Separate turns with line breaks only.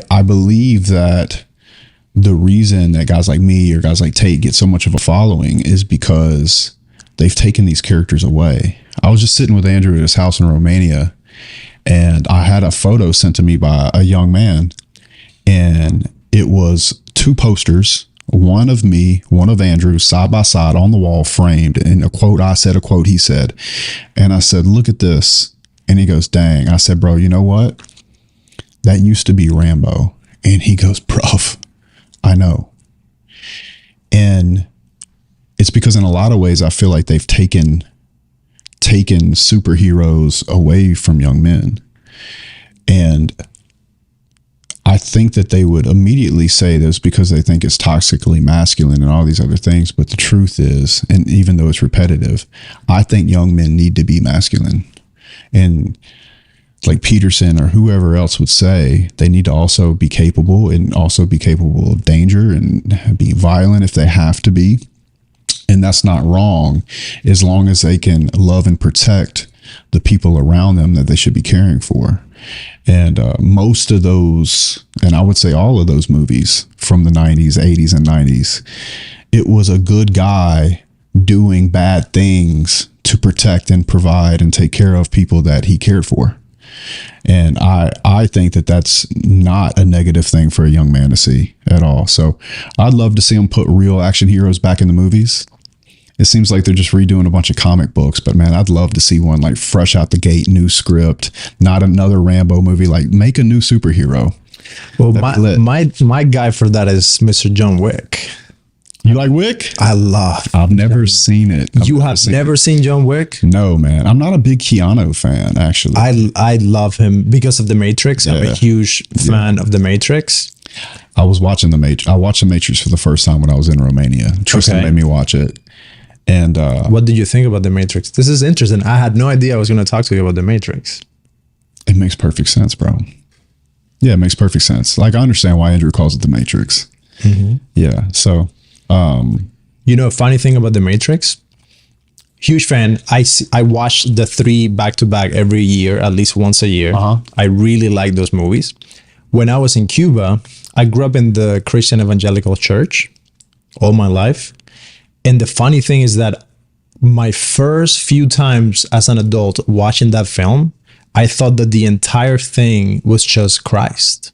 I believe that the reason that guys like me or guys like Tate get so much of a following is because they've taken these characters away. I was just sitting with Andrew at his house in Romania, and I had a photo sent to me by a young man, and it was two posters, one of me, one of Andrew, side by side on the wall, framed, and a quote I said, a quote he said. And I said, look at this. And he goes, dang. I said, bro, you know what? That used to be Rambo. And he goes, bruv, I know. And it's because in a lot of ways, I feel like they've taken superheroes away from young men. And I think that they would immediately say this because they think it's toxically masculine and all these other things. But the truth is, and even though it's repetitive, I think young men need to be masculine. And like Peterson or whoever else would say, they need to also be capable and also be capable of danger and be violent if they have to be. And that's not wrong, as long as they can love and protect the people around them that they should be caring for. And most of those, and I would say all of those movies from the 90s, 80s, and 90s, it was a good guy doing bad things to protect and provide and take care of people that he cared for. And I think that that's not a negative thing for a young man to see at all. So I'd love to see him put real action heroes back in the movies. It seems like they're just redoing a bunch of comic books, but man, I'd love to see one like fresh out the gate, new script, not another Rambo movie, like make a new superhero.
Well, my guy for that is Mr. John Wick.
You like Wick?
I've
never seen it.
You have never seen John Wick?
No, man. I'm not a big Keanu fan, actually.
I love him because of The Matrix. Yeah. I'm a huge fan of The Matrix.
I was watching I watched The Matrix for the first time when I was in Romania. Tristan made me watch it. And
what did you think about The Matrix? This is interesting. I had no idea I was going to talk to you about The Matrix.
It makes perfect sense, bro. Yeah, it makes perfect sense. Like, I understand why Andrew calls it The Matrix. Mm-hmm. Yeah, so...
you know, funny thing about The Matrix, huge fan. I watch the 3 back to back every year, at least once a year. I really like those movies. When I was in Cuba, I grew up in the Christian evangelical church all my life. And the funny thing is that my first few times as an adult watching that film, I thought that the entire thing was just Christ.